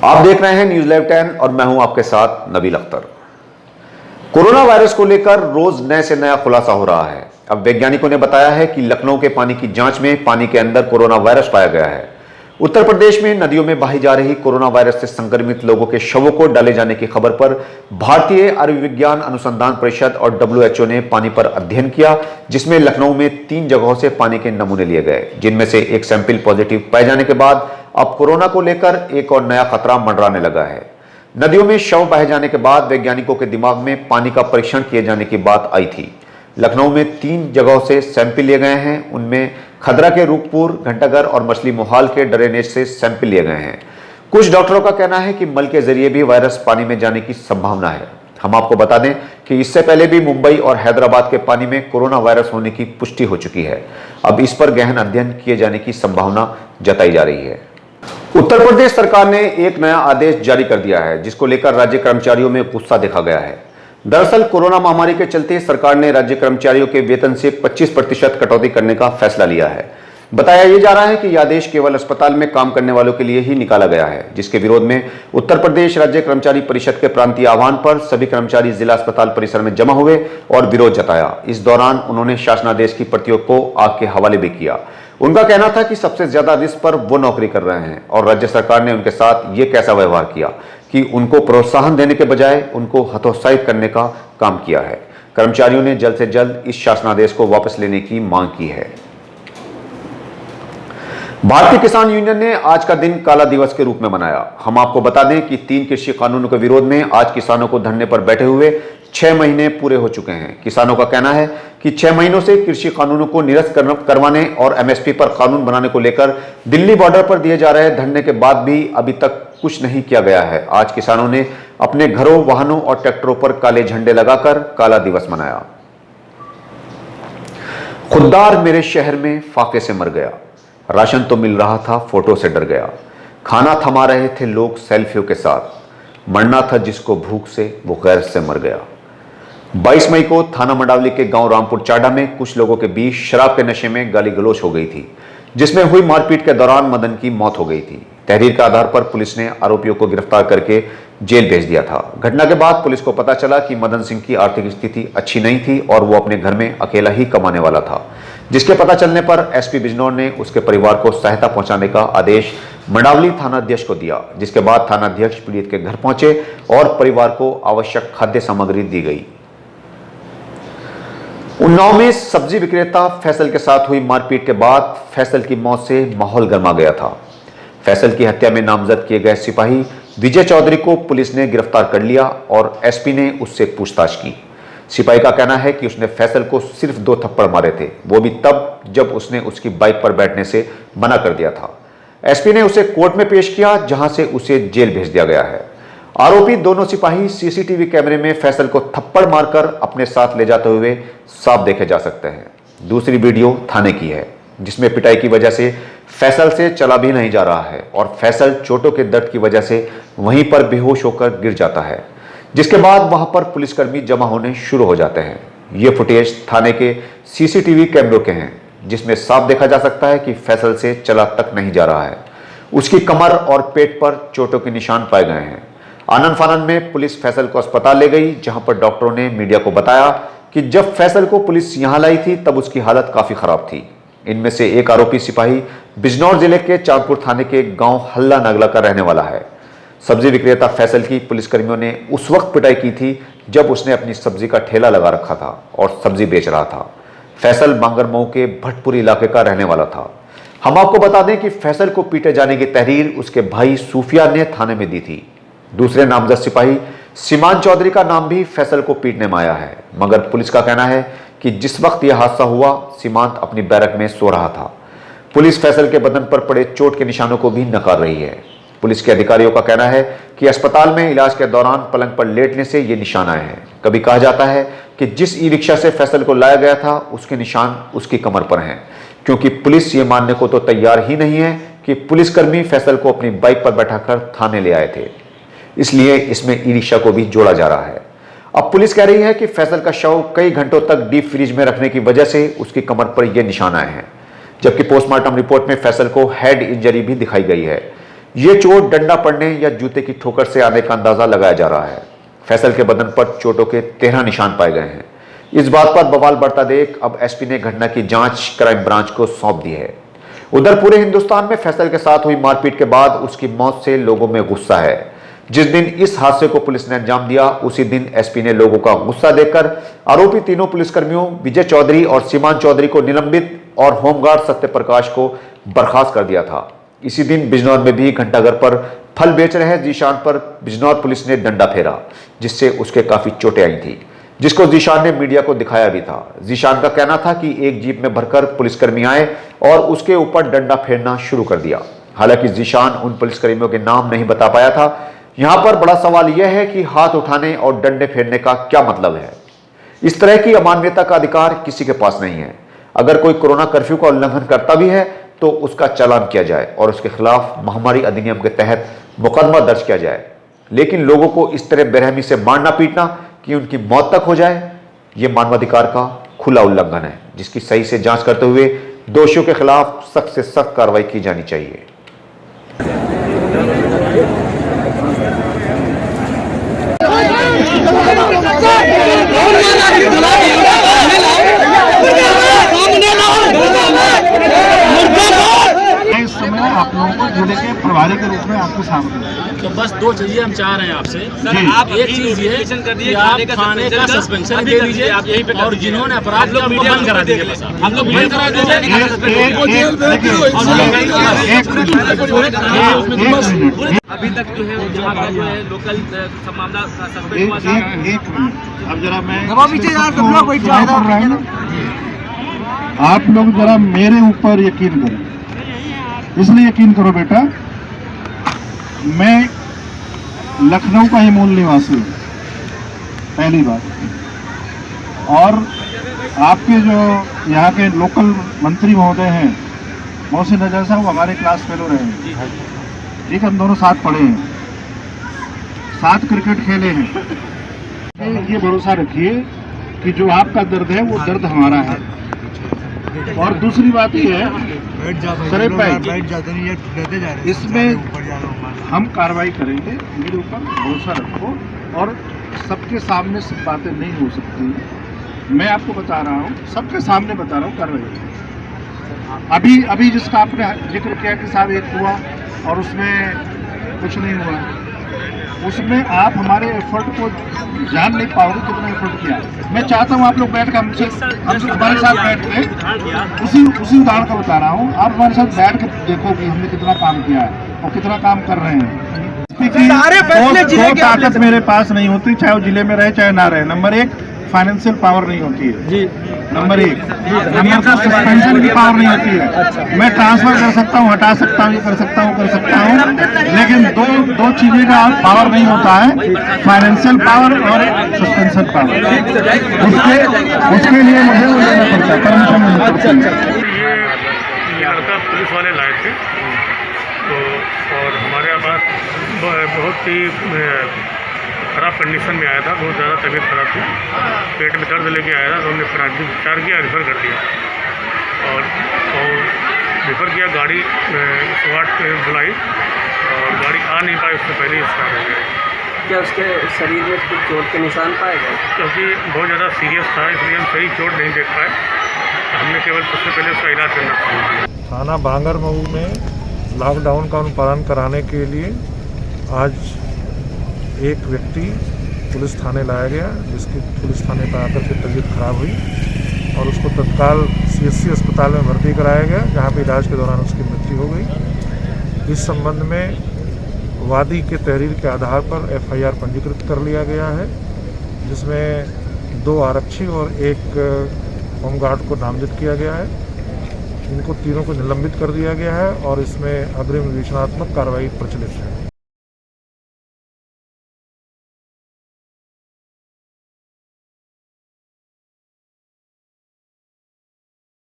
आप देख रहे हैं न्यूज लाइव 10 और मैं हूं आपके साथ नबील अख्तर। कोरोना वायरस को लेकर रोज नए से नया खुलासा हो रहा है। अब वैज्ञानिकों ने बताया है कि लखनऊ के पानी की जांच में पानी के अंदर कोरोना वायरस पाया गया है। उत्तर प्रदेश में नदियों में बही जा रही कोरोना वायरस से संक्रमित लोगों के शवों को डाले जाने की खबर पर भारतीय आयुर्विज्ञान अनुसंधान परिषद और WHO ने पानी पर अध्ययन किया, जिसमें लखनऊ में 3 जगहों से पानी के नमूने लिए गए, जिनमें से एक सैंपल पॉजिटिव पाए जाने के बाद अब कोरोना को लेकर एक और नया खतरा मंडराने लगा है। नदियों में शव बह जाने के बाद वैज्ञानिकों के दिमाग में पानी का परीक्षण किए जाने की बात आई थी। लखनऊ में 3 जगहों से सैंपल लिए गए हैं। उनमें खदरा के रूपपुर, घंटाघर और मछली मोहाल के ड्रेनेज से सैंपल लिए गए हैं। कुछ डॉक्टरों का कहना है कि मल के जरिए भी वायरस पानी में जाने की संभावना है। हम आपको बता दें कि इससे पहले भी मुंबई और हैदराबाद के पानी में कोरोना वायरस होने की पुष्टि हो चुकी है। अब इस पर गहन अध्ययन किए जाने की संभावना जताई जा रही है। उत्तर प्रदेश सरकार ने एक नया आदेश जारी कर दिया है, जिसको लेकर राज्य कर्मचारियों में गुस्सा देखा गया है। दरअसल कोरोना महामारी के चलते सरकार ने राज्य कर्मचारियों के वेतन से 25% कटौती करने का फैसला लिया है। बताया यह जा रहा है कि यह आदेश केवल अस्पताल में काम करने वालों के लिए ही निकाला गया है, जिसके विरोध में उत्तर प्रदेश राज्य कर्मचारी परिषद के प्रांतीय आह्वान पर सभी कर्मचारी जिला अस्पताल परिसर में जमा हुए और विरोध जताया। इस दौरान उन्होंने शासनादेश की प्रतियों को आग के हवाले भी किया। उनका कहना था कि सबसे ज्यादा रिस्क पर वो नौकरी कर रहे हैं और राज्य सरकार ने उनके साथ ये कैसा व्यवहार किया कि उनको प्रोत्साहन देने के बजाय उनको हतोत्साहित करने का काम किया है। कर्मचारियों ने जल्द से जल्द इस शासनादेश को वापस लेने की मांग की है। भारतीय किसान यूनियन ने आज का दिन काला दिवस के रूप में मनाया। हम आपको बता दें कि 3 कृषि कानूनों के विरोध में आज किसानों को धरने पर बैठे हुए 6 महीने पूरे हो चुके हैं। किसानों का कहना है कि 6 महीनों से कृषि कानूनों को निरस्त करवाने और MSP पर कानून बनाने को लेकर दिल्ली बॉर्डर पर दिए जा रहे धरने के बाद भी अभी तक कुछ नहीं किया गया है। आज किसानों ने अपने घरों, वाहनों और ट्रैक्टरों पर काले झंडे लगाकर काला दिवस मनाया। खुद्दार मेरे शहर में फाके से मर गया, राशन तो मिल रहा था, फोटो से डर गया, खाना थमा रहे थे लोग सेल्फियों के साथ, मरना था जिसको भूख से वो गैर से मर गया। 22 मई को थाना मंडावली के गांव रामपुर चाडा में कुछ लोगों के बीच शराब के नशे में गाली गलौज हो गई थी, जिसमें हुई मारपीट के दौरान मदन की मौत हो गई थी। तहरीर के आधार पर पुलिस ने आरोपियों को गिरफ्तार करके जेल भेज दिया था। घटना के बाद पुलिस को पता चला कि मदन सिंह की आर्थिक स्थिति अच्छी नहीं थी और वो अपने घर में अकेला ही कमाने वाला था, जिसके पता चलने पर SP बिजनौर ने उसके परिवार को सहायता पहुंचाने का आदेश मंडावली थानाध्यक्ष को दिया, जिसके बाद थानाध्यक्ष पीड़ित के घर पहुंचे और परिवार को आवश्यक खाद्य सामग्री दी गई। उन्नाव में सब्जी विक्रेता फैसल के साथ हुई मारपीट के बाद फैसल की मौत से माहौल गर्मा गया था। फैसल की हत्या में नामजद किए गए सिपाही विजय चौधरी को पुलिस ने गिरफ्तार कर लिया और SP ने उससे पूछताछ की। सिपाही का कहना है कि उसने फैसल को सिर्फ 2 थप्पड़ मारे थे, वो भी तब जब उसने उसकी बाइक पर बैठने से मना कर दिया था। SP ने उसे कोर्ट में पेश किया, जहां से उसे जेल भेज दिया गया है। आरोपी दोनों सिपाही CCTV कैमरे में फैसल को थप्पड़ मारकर अपने साथ ले जाते हुए साफ देखे जा सकते हैं। दूसरी वीडियो थाने की है, जिसमें पिटाई की वजह से फैसल से चला भी नहीं जा रहा है और फैसल चोटों के दर्द की वजह से वहीं पर बेहोश होकर गिर जाता है, जिसके बाद वहां पर पुलिसकर्मी जमा होने शुरू हो जाते हैं। ये फुटेज थाने के CCTV कैमरों के हैं, जिसमें साफ देखा जा सकता है कि फैसल से चला तक नहीं जा रहा है। उसकी कमर और पेट पर चोटों के निशान पाए गए हैं। आनन फानन में पुलिस फैसल को अस्पताल ले गई, जहां पर डॉक्टरों ने मीडिया को बताया कि जब फैसल को पुलिस यहां लाई थी तब उसकी हालत काफी खराब थी। इनमें से एक आरोपी सिपाही बिजनौर जिले के चांदपुर थाने के गांव हल्ला नगला का रहने वाला है। सब्जी विक्रेता फैसल की पुलिसकर्मियों ने उस वक्त पिटाई की थी जब उसने अपनी सब्जी का ठेला लगा रखा था और सब्जी बेच रहा था। फैसल बांगरमऊ के भटपुरी इलाके का रहने वाला था। हम आपको बता दें कि फैसल को पीटे जाने की तहरीर उसके भाई सूफिया ने थाने में दी थी। दूसरे नामजद सिपाही सीमान चौधरी का नाम भी फैसल को पीटने में आया है, मगर पुलिस का कहना है कि जिस वक्त यह हादसा हुआ सीमांत अपनी बैरक में सो रहा था। पुलिस फैसल के बदन पर पड़े चोट के निशानों को भी नकार रही है। पुलिस के अधिकारियों का कहना है कि अस्पताल में इलाज के दौरान पलंग पर लेटने से ये निशान आए हैं। कभी कहा जाता है कि जिस ई-रिक्शा से फैसल को लाया गया था उसके निशान उसकी कमर पर हैं, क्योंकि पुलिस ये मानने को तो तैयार ही नहीं है कि पुलिसकर्मी फैसल को अपनी बाइक पर बैठाकर थाने ले आए थे, इसलिए इसमें ई-रिक्शा को भी जोड़ा जा रहा है। अब पुलिस कह रही है कि फैसल का शव कई घंटों तक डीप फ्रीज में रखने की वजह से उसकी कमर पर यह निशान आए हैं, जबकि पोस्टमार्टम रिपोर्ट में फैसल को हेड इंजरी भी दिखाई गई है। ये चोट डंडा पड़ने या जूते की ठोकर से आने का अंदाजा लगाया जा रहा है। फैसल के बदन पर चोटों के 13 निशान पाए गए हैं। इस बात पर बवाल बढ़ता देख अब एसपी ने घटना की जांच क्राइम ब्रांच को सौंप दी है। उधर पूरे हिंदुस्तान में फैसल के साथ हुई मारपीट के बाद उसकी मौत से लोगों में गुस्सा है। जिस दिन इस हादसे को पुलिस ने अंजाम दिया, उसी दिन एसपी ने लोगों का गुस्सा देखकर आरोपी तीनों पुलिसकर्मियों विजय चौधरी और सीमान चौधरी को निलंबित और होमगार्ड सत्यप्रकाश को बर्खास्त कर दिया था। इसी दिन बिजनौर में भी घंटाघर पर फल बेच रहे जीशान पर बिजनौर पुलिस ने डंडा फेरा, जिससे उसके काफी चोटें आई थी, जिसको जीशान ने मीडिया को दिखाया भी था। जीशान का कहना था कि एक जीप में भरकर पुलिसकर्मी आए और उसके ऊपर डंडा फेरना शुरू कर दिया। हालांकि जीशान उन पुलिसकर्मियों के नाम नहीं बता पाया था। यहां पर बड़ा सवाल यह है कि हाथ उठाने और डंडे फेरने का क्या मतलब है। इस तरह की अमानवीयता का अधिकार किसी के पास नहीं है। अगर कोई कोरोना कर्फ्यू का उल्लंघन करता भी है तो उसका चालान किया जाए और उसके खिलाफ महामारी अधिनियम के तहत मुकदमा दर्ज किया जाए। लेकिन लोगों को इस तरह बेरहमी से मारना पीटना कि उनकी मौत तक हो जाए, यह मानवाधिकार का खुला उल्लंघन है, जिसकी सही से जांच करते हुए दोषियों के खिलाफ सख्त से सख्त कार्रवाई की जानी चाहिए। इस समय आप लोगों को जिले के प्रभारी के रूप में आपके सामने तो बस दो चीजें हम चाह रहे हैं आपसे। आप एक चीज ये कि आप थाने का सस्पेंशन दे दीजिए और जिन्होंने अपराध किया उनको बंद करा दीजिए। हम लोग बंद करा दीजिए। अभी तक जो है जहाँ का जो है लोकल मामला सस्पेंड हुआ। एक मिनट, अब जरा मैं आप लोग जरा मेरे ऊपर यकीन करो। इसलिए यकीन करो बेटा, मैं लखनऊ का ही मूल निवासी हूँ, पहली बात। और आपके जो यहाँ के लोकल मंत्री महोदय हैं, मोहसिन रजा साहब, हमारे क्लास फेलो रहे हैं। ठीक, हम दोनों साथ पढ़े हैं, साथ क्रिकेट खेले हैं। ये भरोसा रखिए कि जो आपका दर्द है वो दर्द हमारा है। और दूसरी बात ये है शरीफ भाई, इसमें हम कार्रवाई करेंगे, मेरे ऊपर भरोसा रखो। और सबके सामने सब बातें नहीं हो सकती, मैं आपको बता रहा हूँ, सबके सामने बता रहा हूँ कार्रवाई। अभी जिसका आपने जिक्र किया कि साहब एक हुआ और उसमें कुछ नहीं हुआ, उसमें आप हमारे एफर्ट को जान नहीं पाओगे कितना एफर्ट किया। मैं चाहता हूँ आप लोग बैठ कर हमसे हमारे साथ बैठ के उसी उदाहरण का बता रहा हूँ। आप हमारे साथ बैठ कर देखो कि हमने कितना काम किया है और कितना काम कर रहे हैं। दो ताकत मेरे पास नहीं होती, चाहे वो जिले में रहे चाहे ना रहे। नंबर एक, फाइनेंशियल पावर नहीं होती है जी। नंबर एक, नंबर दो, सस्पेंशन की पावर नहीं होती है। मैं ट्रांसफर कर सकता हूँ, हटा सकता हूँ, ये कर सकता हूँ, लेकिन दो चीजें का पावर नहीं होता है, फाइनेंशियल पावर और सस्पेंशन पावर। उसके लिए मुझे वो लेना पड़ता है, परमिशन लेना पड़ता है। ये लड़का पुलिस वाले लाए थे तो, और हमारे पास बहुत ही खराब कंडीशन में आया था, बहुत ज़्यादा तबीयत खराब थी, पेट में दर्द लेके आया था। तो हमने उपचार किया, रिफ़र कर दिया और रिफ़र किया। गाड़ी स्वाट बुलाई और गाड़ी आ नहीं पाई, उससे पहले ही स्टार्ट हो गया। क्या उसके शरीर में कुछ चोट के निशान पाए गए? क्योंकि बहुत ज़्यादा सीरियस था, इसलिए हम सही चोट नहीं देख पाए। हमने केवल सबसे पहले उसका इलाज करना शुरू किया। थाना बांगरमऊ में लॉकडाउन का अनुपालन कराने के लिए आज एक व्यक्ति पुलिस थाने लाया गया, जिसकी पुलिस थाने पर आकर के तबीयत खराब हुई और उसको तत्काल CSC अस्पताल में भर्ती कराया गया, जहां पे इलाज के दौरान उसकी मृत्यु हो गई। इस संबंध में वादी के तहरीर के आधार पर FIR पंजीकृत कर लिया गया है, जिसमें 2 आरक्षी और 1 होमगार्ड को नामजद किया गया है। इनको तीनों को निलंबित कर दिया गया है और इसमें अग्रिम विवेचनात्मक कार्रवाई प्रचलित है।